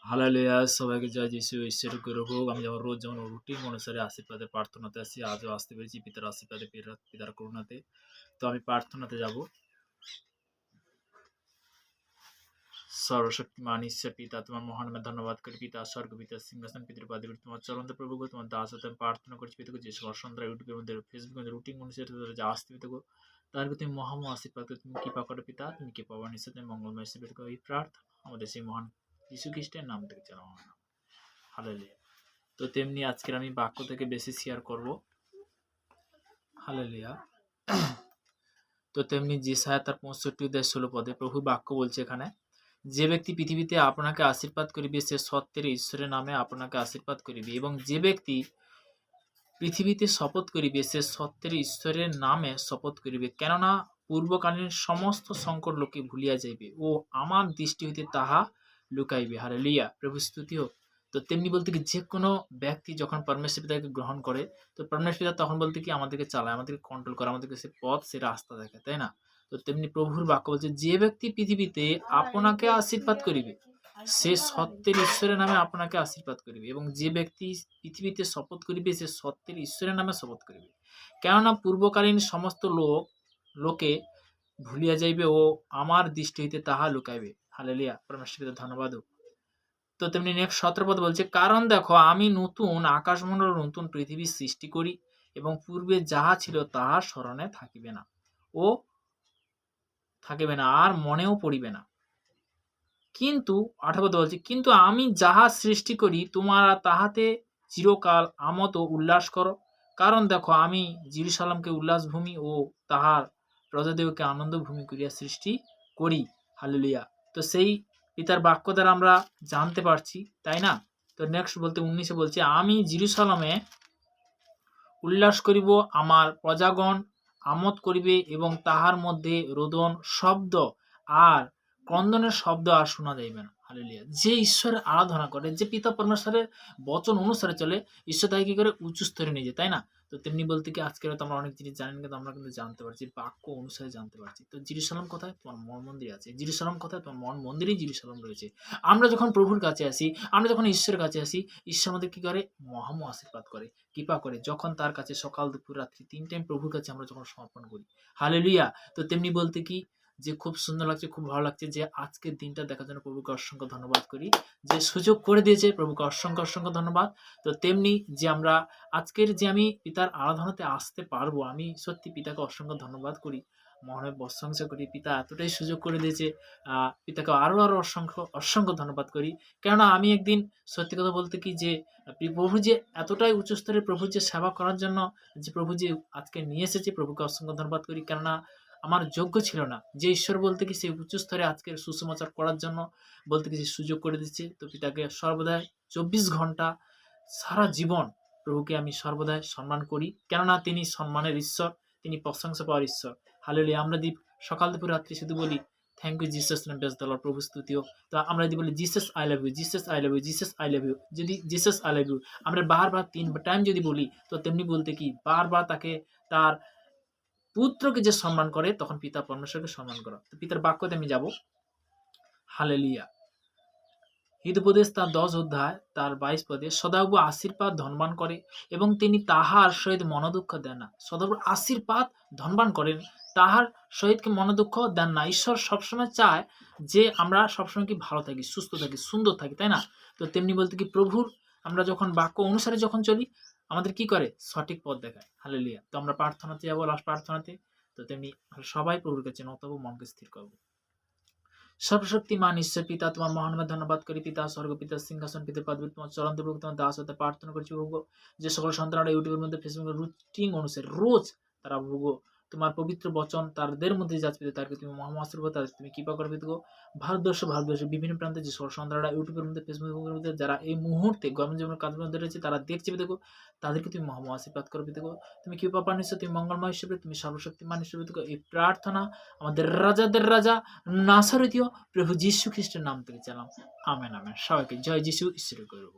Hallelujah! সবাইকে জয় যিশু। ঈশ্বরের গৌরব হোক। আমি যেমন রোজ যেমন রুটিন অনুসারে আশীর্বাদের প্রার্থনাতে আসি, আজও আসতে পেরেছি পিতার আশীর্বাদে, পিতার করুণাতে। তো আমি প্রার্থনাতে যাব। সর্বশক্তিমান ঈশ্বর পিতা, তোমার মহান নামে ধন্যবাদ করি পিতা, স্বর্গ পিতা, সিংহাসন পিতৃ পাদে তোমার চরন্ত প্রভু গো, তোমার দাস হতে আমি প্রার্থনা করছি পিতা, যে সবার সন্ধ্যা ইউটিউবের মধ্যে, ফেসবুকের মধ্যে রুটিন অনুসারে যা আসতে পিতা গো, তাদেরকে তুমি মহামহ আশীর্বাদ করে তুমি কৃপা করো পিতা, তুমি কৃপা বান ঈশ্বর, তুমি মঙ্গলময় ঈশ্বর পিতা, এই প্রার্থনা আমাদের সেই মহান যীশু খ্রিস্টের নাম থেকে চালাও। হালেলুয়া। তো তেমনি আজকের আমি বাক্য থেকে বেশি শেয়ার করব। হালেলুয়া। তো তেমনি যেসায়া তার 65:16 পদে প্রভু বাক্য বলছে এখানে, যে ব্যক্তি পৃথিবীতে আপনাকে আশীর্বাদ করিবে সে সত্যের ঈশ্বরের নামে আপনাকে আশীর্বাদ করিবে, এবং যে ব্যক্তি পৃথিবীতে শপথ করিবে সে সত্যের ঈশ্বরের নামে শপথ করিবে, কেননা পূর্বকালীন সমস্ত সংকট লোকে ভুলিয়া যাইবে ও আমার দৃষ্টি হইতে তাহা লুকাইবে। হালেলুয়া, প্রভু স্তুতি হোক। তো তেমনি বলতে কি, যে কোনো ব্যক্তি যখন পরমেশ্বর পিতাকে গ্রহণ করে, তো পরমেশ্বর পিতা তখন বলতে কি আমাদেরকে চালায়, আমাদেরকে কন্ট্রোল করে, আমাদেরকে সে পথ সে রাস্তা দেখে, তাই না? তো তেমনি প্রভুর বাক্য বলছে, যে ব্যক্তি পৃথিবীতে আপনাকে আশীর্বাদ করিবে সে সত্যের ঈশ্বরের নামে আপনাকে আশীর্বাদ করিবে, এবং যে ব্যক্তি পৃথিবীতে শপথ করিবে সে সত্যের ঈশ্বরের নামে শপথ করিবে, কেননা পূর্বকালীন সমস্ত লোকে ভুলিয়া যাইবে ও আমার দৃষ্টি হইতে তাহা লুকাইবে। হালেলুয়া, পরমেশ্বর ধন্যবাদ। তো তেমনি নেক্সট 17 পদ বলছে, কারণ দেখো আমি নতুন আকাশমণ্ডল নতুন পৃথিবী সৃষ্টি করি, এবং পূর্বে যাহা ছিল তাহা স্মরণে থাকিবে না আর মনেও পড়িবে না। কিন্তু 18 পদ বলছে, কিন্তু আমি যাহা সৃষ্টি করি তোমরা তাহাতে চিরকাল আমোদ ও উল্লাস করো, কারণ দেখো আমি জেরুজালেমকে উল্লাসভূমি ও তাহার প্রজাদেরকে আনন্দভূমি করিয়া সৃষ্টি করি। হালেলুয়া। তো সেই পিতার বাক্য দ্বারা আমরা জানতে পারছি, তাই না? তো নেক্সট বলতে 19 বলছে, আমি জেরুজালেমে উল্লাস করিব, আমার প্রজাগণ আমোদ করিবে, এবং তাহার মধ্যে রোদন শব্দ আর ক্রন্দনের শব্দ আর শোনা যাইবে না। হালেলুয়া। যে ঈশ্বরের আরাধনা করে, যে পিতা পরমেশ্বরের বচন অনুসারে চলে, ঈশ্বর তাকে কি করে উঁচু স্তরে নিয়ে যায়, তাই না? তো তেমনি বলতে কি, আজকে হয়তো আমরা অনেক জিনিস জানি, কিন্তু আমরা কিন্তু জানতে পারছি, বাক্য অনুসারে জানতে পারছি। তো জেরুজালেম কোথায়? তোমার মন মন্দির আছে। জেরুজালেম কোথায়? তোমার মন মন্দিরেই জেরুজালেম রয়েছে। আমরা যখন প্রভুর কাছে আসি, আমরা যখন ঈশ্বরের কাছে আসি, ঈশ্বর আমাদের কি করে? মহামহ আশীর্বাদ করে, কৃপা করে, যখন তার কাছে সকাল দুপুর রাত্রি 3 টাইম প্রভুর কাছে আমরা যখন সমর্পণ করি। হালেলুয়া। তো তেমনি বলতে কি, যে খুব সুন্দর লাগছে, খুব ভালো লাগছে যে আজকের দিনটা দেখার জন্য প্রভুকে অসংখ্য ধন্যবাদ করি, যে সুযোগ করে দিয়েছে, প্রভুকে অসংখ্য অসংখ্য ধন্যবাদ। তো তেমনি যে আমরা আজকের যে আমি পিতার আরাধনাতে আসতে পারবো, আমি সত্যি পিতাকে অসংখ্য ধন্যবাদ করি, মনে প্রশংসা করি। পিতা এতটাই সুযোগ করে দিয়েছে, পিতাকে আরো আরো অসংখ্য অসংখ্য ধন্যবাদ করি। কেননা আমি একদিন সত্যি কথা বলতে কি, যে প্রভু যে এতটাই উচ্চ স্তরে প্রভুর যে সেবা করার জন্য যে প্রভু যে আজকে নিয়ে এসেছে, প্রভুকে অসংখ্য ধন্যবাদ করি। কেননা আমার যোগ্য ছিল না, যে ঈশ্বর বলতে কি সেই উচ্চ স্তরে আজকের সুসমাচার করার জন্য বলতে কি সুযোগ করে দিচ্ছে। তো পিতাকে সর্বদাই 24 ঘন্টা সারা জীবন প্রভুকে আমি সর্বদাই সম্মান করি, কেননা তিনি সম্মানের ঈশ্বর, তিনি প্রশংসা পাওয়ার ঈশ্বর। হালেলুয়া। আমরা সকাল দুপুর রাত্রি শুধু বলি thank you Jesus, name praise the Lord, প্রভু স্তুতিও। তো আমরা যদি বলি Jesus I love you, Jesus I love you, Jesus I love you, যদি জিসাস আই লাভ ইউ আমরা বারবার 3 টাইম যদি বলি, তো তেমনি বলতে কি বারবার তাকে তার পুত্রকে যে সম্মান করে, তখন পিতা পরমেশ্বরকে সম্মান করা। তো পিতার বাক্যতে আমি যাব। হালেলুয়া। হিতোপদেশ তার 10 অধ্যায় তার 22 পদে, সদাপ্রভু আশীর্বাদ ধনবান করে এবং তিনি তাহার সহিত মনোদুঃখ দেন না। সদাপ্রভু আশীর্বাদ ধনবান করেন, তাহার সহিত মনোদুঃখ দেন না। ঈশ্বর সবসময় চায় যে আমরা সবসময় কি ভালো থাকি, সুস্থ থাকি, সুন্দর থাকি, তাই না? তো তেমনি বলতে কি প্রভুর আমরা যখন বাক্য অনুসারে যখন চলি, আমাদের কি করে? সঠিক পথ দেখায়। হালেলুয়া। তো আমরা প্রার্থনাতে যাবো, লাস্ট প্রার্থনাতে। তো তেমনি সবাই প্রভুর কাছে নতব মনকে স্থির করবো। সর্বশক্তিমান ঈশ্বর পিতা, তোমার মহানভাবে ধন্যবাদ করি পিতা, স্বর্গ পিতা, সিংহাসন পিতা পদবী তোমার চরণ দেবো, তোমার দাস হতে প্রার্থনা করছি প্রভু, যে সকল সন্তানরা ইউটিউবের মধ্যে ফেসবুকের রুটিন অনুসারে রোজ তারা প্রভু তোমার পবিত্র বচন তাদের মধ্যে যাচ্ছে পিতা, তাদেরকে তুমি মহামাশ্রব, তাদেরকে তুমি কৃপা করবে পিতা। ভারতবর্ষের বিভিন্ন প্রান্তে যে সকল সন্তানরা ইউটিউবের মধ্যে ফেসবুকের মধ্যে যারা এই মুহূর্তে গরম জীবনের কাজের মধ্যে রয়েছে, তারা দেখছে পিতা, তাদেরকে তুমি মহাম আশীর্বাদ করবে পিতা। তুমি কৃপা পান ঈশ্বর, তুমি মঙ্গলময় হিসেবে, তুমি সর্বশক্তিমান হিসেবে। এই প্রার্থনা আমাদের রাজাদের রাজা নাসারতীয় প্রভু যীশু খ্রিস্টের নাম থেকে চালাম। Amen amen. সবাইকে জয় যীশু, ঈশ্বরের গৌরব।